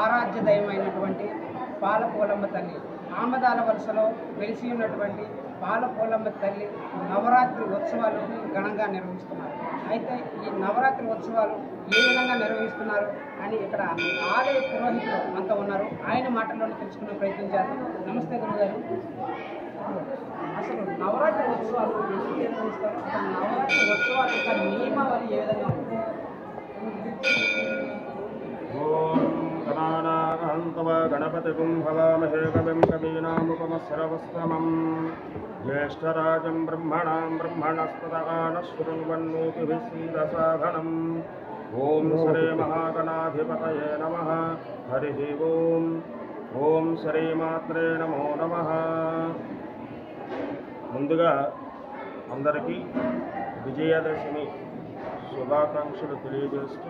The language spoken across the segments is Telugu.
ఆరాధ్య దైవమైనటువంటి పాలపోలమ్మ తల్లి ఆమదాల వలసలో వెలిసి ఉన్నటువంటి పాలపోలమ్మ తల్లి నవరాత్రి ఉత్సవాలు ఘనంగా నిర్వహిస్తున్నారు. అయితే ఈ నవరాత్రి ఉత్సవాలు ఏ విధంగా నిర్వహిస్తున్నారు అని ఇక్కడ ఆలయ పురోహితులు అంతా ఉన్నారు. ఆయన మాటల్లోనే తెలుసుకునే ప్రయత్నం చేద్దాం. నమస్తే గురుగారు. అసలు నవరాత్రి ఉత్సవాలు ఎందుకు నిర్వహిస్తారు? అసలు నవరాత్రి ఉత్సవాల యొక్క నియమావళి ఏ విధంగా ఉంటుంది? गणपतिं भवामहे कविं कवीनामुपमस्रवस्तमं ज्येष्ठराजं ब्रह्मणस्पतः नश्रुण्वन्नोतिभिः सीदसाधनम् ओं श्री महागणाधिपतये नमः। हरिः ओं श्रीमात्रे नमो नमः। ముందుగా అందరికీ విజయదశమి శుభాకాంక్షలు తెలియజేస్తూ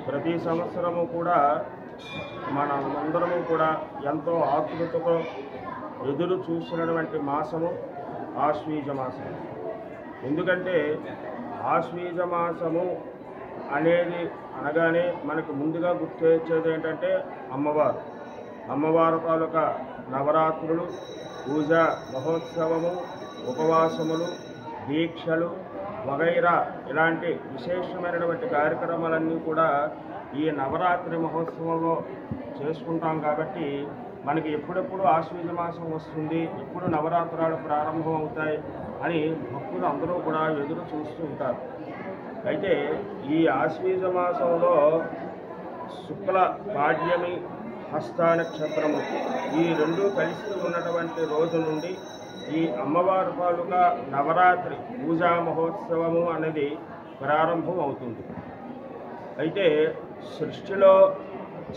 ప్రతి సంవత్సరము కూడా మనమందరము కూడా ఎంతో ఆతృతతో ఎదురు చూసినటువంటి మాసము ఆశ్వీజ మాసము. ఎందుకంటే ఆశ్వీజ మాసము అనేది అనగానే మనకు ముందుగా గుర్తొచ్చేది ఏంటంటే అమ్మవారు తాలూకా నవరాత్రులు, పూజ మహోత్సవము, ఉపవాసములు, దీక్షలు వగైరా ఇలాంటి విశేషమైనటువంటి కార్యక్రమాలన్నీ కూడా ఈ నవరాత్రి మహోత్సవంలో చేసుకుంటాం. కాబట్టి మనకి ఎప్పుడెప్పుడు ఆశ్వీజ మాసం వస్తుంది, ఎప్పుడు నవరాత్రాలు ప్రారంభం అవుతాయి అని భక్తులు అందరూ కూడా ఎదురు చూస్తూ ఉంటారు. అయితే ఈ ఆశ్వీజ మాసంలో శుక్ల పాడ్యమి, హస్త నక్షత్రము ఈ రెండు కలిసి ఉన్నటువంటి రోజు నుండి ఈ అమ్మవారి తాలూకా నవరాత్రి పూజా మహోత్సవము అనేది ప్రారంభం అవుతుంది. అయితే సృష్టిలో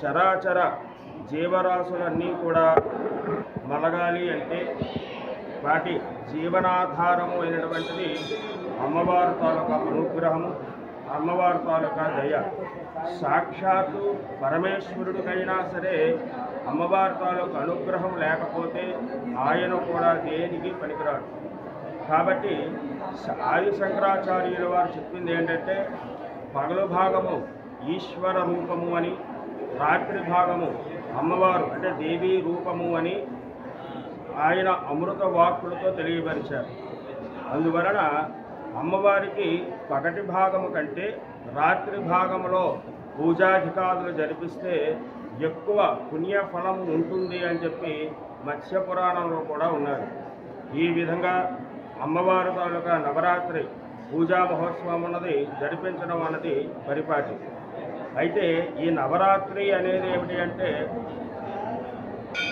చరాచర జీవరాశులన్నీ కూడా మలగాలి అంటే వాటి జీవనాధారము అయినటువంటిది అమ్మవారి తాలూకా అనుగ్రహము, అమ్మవారి తాలూకా దయ. సాక్షాత్తు పరమేశ్వరుడికైనా సరే అమ్మవారి తాలూకా అనుగ్రహం లేకపోతే ఆయన కూడా దేనికి పనికిరాడు. కాబట్టి ఆది శంకరాచార్యుల వారు చెప్పింది ఏంటంటే పగలు భాగము ఈశ్వర రూపము అని, రాత్రి భాగము అమ్మవారు అంటే దేవీ రూపము అని ఆయన అమృత వాక్కులతో తెలియపరిచారు. అందువలన అమ్మవారికి పగటి భాగము కంటే రాత్రి భాగంలో పూజాధికారులు జరిపిస్తే ఎక్కువ పుణ్యఫలం ఉంటుంది అని చెప్పి మత్స్య పురాణంలో కూడా ఉన్నారు. ఈ విధంగా అమ్మవారి తాలూకా నవరాత్రి పూజా మహోత్సవం అన్నది జరిపించడం అన్నది పరిపాటి. అయితే ఈ నవరాత్రి అనేది ఏమిటి అంటే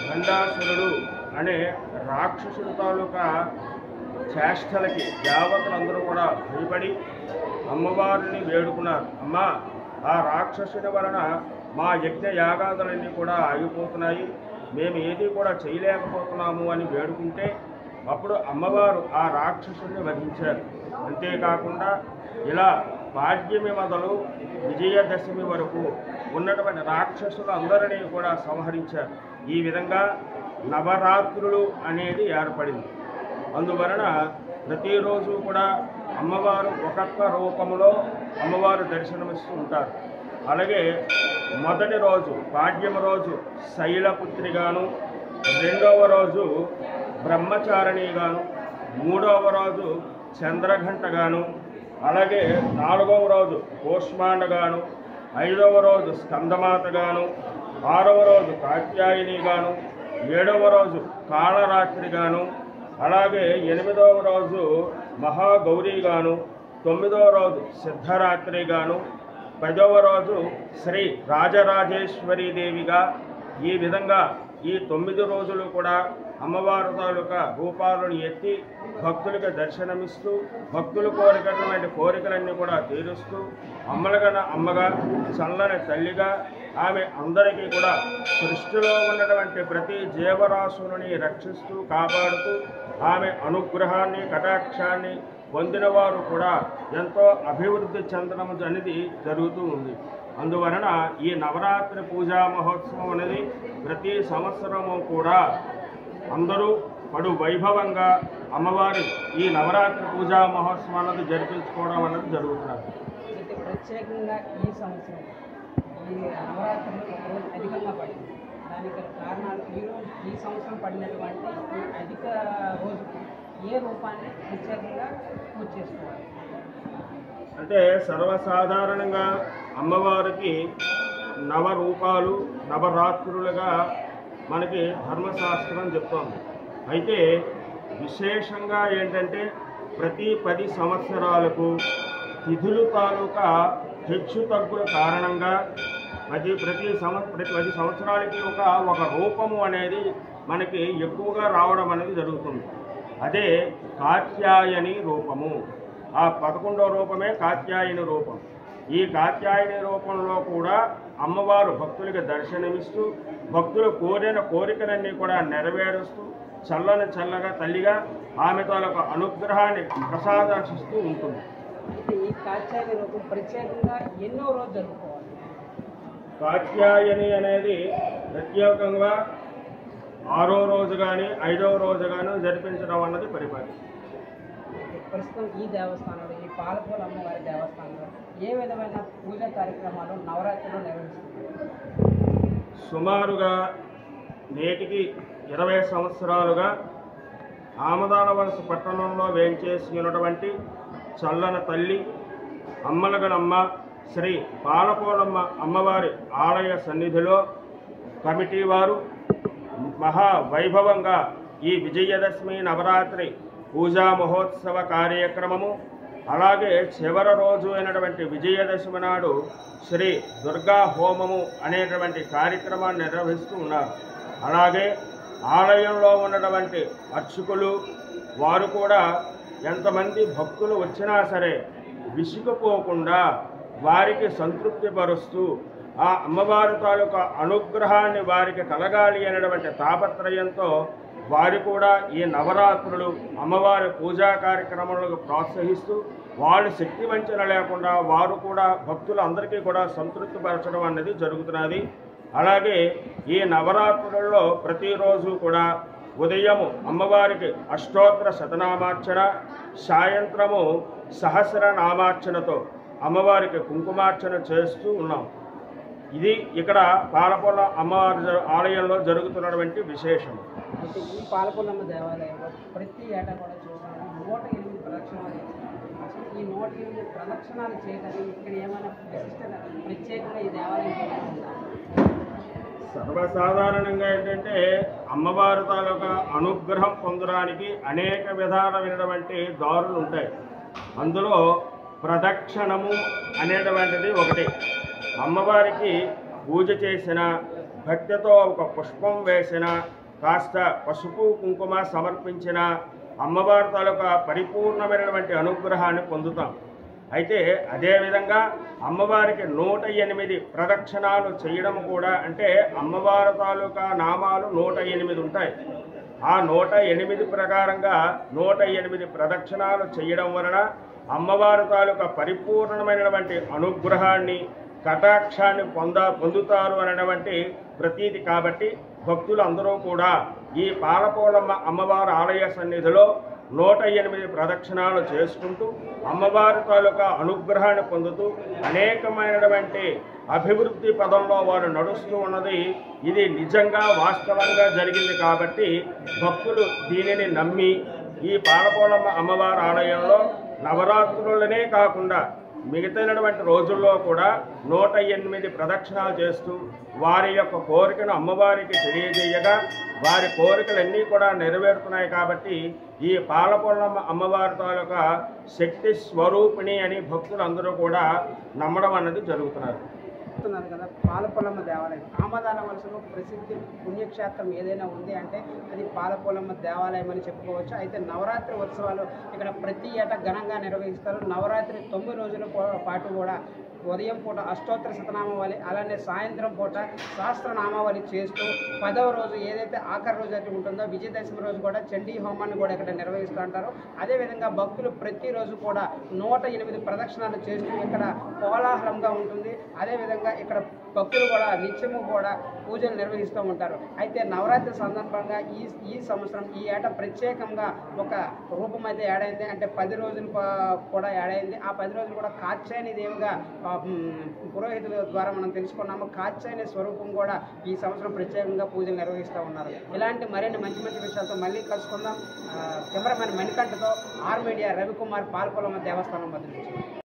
గండాసురుడు అనే రాక్షసుడు తాలూకా చేష్టలకి దేవతలందరూ కూడా భయపడి అమ్మవారిని వేడుకున్నారు. అమ్మా, ఆ రాక్షసుని వలన మా యజ్ఞ యాగాదులన్నీ కూడా ఆగిపోతున్నాయి, మేము ఏది కూడా చేయలేకపోతున్నాము అని వేడుకుంటే అప్పుడు అమ్మవారు ఆ రాక్షసుని వధించారు. అంతేకాకుండా ఇలా పాడ్యమి మొదలు విజయదశమి వరకు ఉన్నటువంటి రాక్షసులు అందరినీ కూడా సంహరించారు. ఈ విధంగా నవరాత్రులు అనేది ఏర్పడింది. అందువలన ప్రతిరోజు కూడా అమ్మవారు ఒక్కొక్క రూపంలో అమ్మవారు దర్శనమిస్తూ ఉంటారు. అలాగే మొదటి రోజు పాడ్యమి రోజు శైలపుత్రిగాను, రెండవ రోజు బ్రహ్మచారిణిగాను, మూడవ రోజు చంద్రఘంటగాను, అలాగే నాలుగవ రోజు కూష్మాండగాను, ఐదవ రోజు స్కందమాతగాను, ఆరవ రోజు కాత్యాయనిగాను, ఏడవ రోజు కాళరాత్రిగాను, అలాగే ఎనిమిదవ రోజు మహాగౌరీగాను, తొమ్మిదవ రోజు సిద్ధరాత్రిగాను, 10వ రోజు శ్రీ రాజరాజేశ్వరీదేవిగా ఈ విధంగా ఈ 9 రోజులు కూడా అమ్మవారి తాలూకా రూపాలను ఎత్తి భక్తులకు దర్శనమిస్తూ భక్తులు కోరికటువంటి కోరికలన్నీ కూడా తీరుస్తూ అమ్మలగన అమ్మగా చల్లని తల్లిగా ఆమె అందరికీ కూడా సృష్టిలో ఉన్నటువంటి ప్రతి జీవరాశులని రక్షిస్తూ కాపాడుతూ ఆమె అనుగ్రహాన్ని కటాక్షాన్ని పొందిన వారు కూడా ఎంతో అభివృద్ధి చెందడం అనేది జరుగుతూ ఉంది. అందువలన ఈ నవరాత్రి పూజా మహోత్సవం అనేది ప్రతి సంవత్సరము కూడా అందరూ పడు వైభవంగా అమ్మవారి ఈ నవరాత్రి పూజా మహోత్సవం అన్నది జరిపించుకోవడం అనేది జరుగుతున్నది. ప్రత్యేకంగా ఈ సంవత్సరం ఈ నవరాత్రులు ఒక రోజు అధికంగా పడింది. దానికి గల కారణాలు ఈ సంవత్సరం పడినటువంటి ఈ అధిక రోజుకి ఏ రూపాన్ని ప్రత్యేకంగా పూజ చేసుకోవాలి? అంటే సర్వసాధారణంగా అమ్మవారికి నవరూపాలు నవరాత్రులుగా మనకి ధర్మశాస్త్రం చెప్తోంది. అయితే విశేషంగా ఏంటంటే ప్రతి 10 సంవత్సరాలకు తిథులు తాలూకా హెచ్చు తగ్గుల కారణంగా ప్రతి 10 సంవత్సరాలకి ఒక రూపము అనేది మనకి ఎక్కువగా రావడం అనేది జరుగుతుంది. అదే కాత్యాయని రూపము. ఆ 11వ రూపమే కాత్యాయని రూపం. ఈ కాత్యాయని రూపంలో కూడా అమ్మవారు భక్తులకి దర్శనమిస్తూ భక్తులు కోరిన కోరికలన్నీ కూడా నెరవేరుస్తూ చల్లగా తల్లిగా ఆమె తాలూకు అనుగ్రహాన్ని ప్రసాదిస్తూ ఉంటుంది. అయితే ఈ కాత్యాయని రూపం ప్రత్యేకంగా ఎన్నో రోజు జరుపుకోవాలి? కాత్యాయని అనేది ప్రత్యేకంగా 6వ రోజు కానీ 5వ రోజు కానీ జరిపించడం అన్నది పరిపాటి. ప్రస్తుతం ఈ దేవస్థానంలో, ఈ పాలపూల అమ్మవారి దేవస్థానంలో ఏ విధమైన పూజా కార్యక్రమాలు నవరాత్రులు నిర్వహిస్తున్నారు? సుమారుగా నేటికి 20 సంవత్సరాలుగా ఆమదాలవలస పట్టణంలో వేంచేసి ఉన్నటువంటి చల్లన తల్లి అమ్మలగలమ్మ శ్రీ పాలపూలమ్మ అమ్మవారి ఆలయ సన్నిధిలో కమిటీ వారు మహావైభవంగా ఈ విజయదశమి నవరాత్రి పూజా మహోత్సవ కార్యక్రమము, అలాగే చివరి రోజు అయినటువంటి విజయదశమి నాడు శ్రీ దుర్గా హోమము అనేటువంటి కార్యక్రమాన్ని నిర్వహిస్తూ ఉన్నారు. అలాగే ఆలయంలో ఉన్నటువంటి అర్చకులు వారు కూడా ఎంతమంది భక్తులు వచ్చినా సరే విసుగుపోకుండా వారికి సంతృప్తి పరుస్తూ ఆ అమ్మవారి తాలూకా అనుగ్రహాన్ని వారికి కలగాలి అనేటువంటి తాపత్రయంతో వారు కూడా ఈ నవరాత్రులు అమ్మవారి పూజా కార్యక్రమాలకు ప్రోత్సహిస్తూ వాళ్ళు శక్తి వంచన లేకుండా వారు కూడా భక్తులందరికీ కూడా సంతృప్తిపరచడం అనేది జరుగుతున్నది. అలాగే ఈ నవరాత్రులలో ప్రతిరోజు కూడా ఉదయము అమ్మవారికి అష్టోత్తర శతనామార్చన, సాయంత్రము సహస్రనామార్చనతో అమ్మవారికి కుంకుమార్చన చేస్తూ ఉన్నాం. ఇది ఇక్కడ పాలపూల అమ్మవారి ఆలయంలో జరుగుతున్నటువంటి విశేషం. అయితే ఈ పాలపూలమ్మ దేవాలయంలో ప్రతి ఏటా కూడా చూసాము 108 ప్రదక్షిణాలు చేస్తారు. అసలు ఈ 108 ప్రదక్షిణాలు చేయడానికి ఇక్కడ ఏమైనా విశిష్టత ప్రత్యేకంగా ఈ దేవాలయం ఉందా? సర్వసాధారణంగా ఏంటంటే అమ్మవారి తాలూకా అనుగ్రహం పొందడానికి అనేక విధాలమైనటువంటి దారులు ఉంటాయి. అందులో ప్రదక్షిణము అనేటువంటిది ఒకటి. అమ్మవారికి పూజ చేసిన, భక్తితో ఒక పుష్పం వేసిన, కాస్త పసుపు కుంకుమ సమర్పించిన అమ్మవారి తాలూకా పరిపూర్ణమైనటువంటి అనుగ్రహాన్ని పొందుతాం. అయితే అదేవిధంగా అమ్మవారికి 108 ప్రదక్షిణాలు చేయడం కూడా, అంటే అమ్మవారి తాలూకా నామాలు 108 ఉంటాయి. ఆ 108 ప్రకారంగా 108 ప్రదక్షిణాలు చేయడం వలన అమ్మవారి తాలూకా పరిపూర్ణమైనటువంటి అనుగ్రహాన్ని కటాక్షాన్ని పొందుతారు అనేటువంటి ప్రతీతి. కాబట్టి భక్తులు అందరూ కూడా ఈ పాలపూలమ్మ అమ్మవారి ఆలయ సన్నిధిలో 108 ప్రదక్షిణాలు చేసుకుంటూ అమ్మవారి తాలూకా అనుగ్రహాన్ని పొందుతూ అనేకమైనటువంటి అభివృద్ధి పదంలో వారు నడుస్తూ ఉన్నది. ఇది నిజంగా వాస్తవంగా జరిగింది. కాబట్టి భక్తులు దీనిని నమ్మి ఈ పాలపూలమ్మ అమ్మవారి ఆలయంలో నవరాత్రులనే కాకుండా మిగతాయినటువంటి రోజుల్లో కూడా 108 ప్రదక్షిణాలు చేస్తూ వారి యొక్క కోరికను అమ్మవారికి తెలియజేయగా వారి కోరికలన్నీ కూడా నెరవేరుతున్నాయి. కాబట్టి ఈ పాలపూలమ్మ అమ్మవారి తాలూకా శక్తి స్వరూపిణి అని భక్తులందరూ కూడా నమ్మడం అన్నది జరుగుతున్నారు. కదా పాలపూలమ్మ దేవాలయం ఆమదాల వలసలో ప్రసిద్ధి పుణ్యక్షేత్రం ఏదైనా ఉంది అంటే అది పాలపూలమ్మ దేవాలయం అని చెప్పుకోవచ్చు. అయితే నవరాత్రి ఉత్సవాలు ఇక్కడ ప్రతి ఏటా ఘనంగా నిర్వహిస్తారు. నవరాత్రి 9 రోజుల పాటు కూడా ఉదయం పూట అష్టోత్తర శతనామావళి, అలానే సాయంత్రం పూట సహస్రనామావళి చేస్తూ 10వ రోజు ఏదైతే ఆఖరి రోజు అయితే ఉంటుందో విజయదశమి రోజు కూడా చండీ హోమాన్ని కూడా ఇక్కడ నిర్వహిస్తూ ఉంటారు. అదేవిధంగా భక్తులు ప్రతిరోజు కూడా 108 ప్రదక్షిణాలు చేస్తూ ఇక్కడ కోలాహలంగా ఉంటుంది. అదేవిధంగా ఇక్కడ భక్తులు కూడా నిత్యము కూడా పూజలు నిర్వహిస్తూ ఉంటారు. అయితే నవరాత్రి సందర్భంగా ఈ సంవత్సరం ఈ ఏట ప్రత్యేకంగా ఒక రూపం అయితే ఏడైంది. అంటే 10 రోజులు కూడా ఏడైంది. ఆ 10 రోజులు కూడా కాత్యాయని దేవిగా పురోహితుల ద్వారా మనం తెలుసుకున్నాము. కాత్యాయని స్వరూపం కూడా ఈ సంవత్సరం ప్రత్యేకంగా పూజలు నిర్వహిస్తూ ఉన్నారు. ఇలాంటి మరిన్ని మంచి విషయాలతో మళ్ళీ కలుసుకుందాం. కెమెరామెన్ మణికంఠతో ఆర్ మీడియా రవికుమార్, పాలకొల్లు దేవస్థానం వద్ద నుంచి.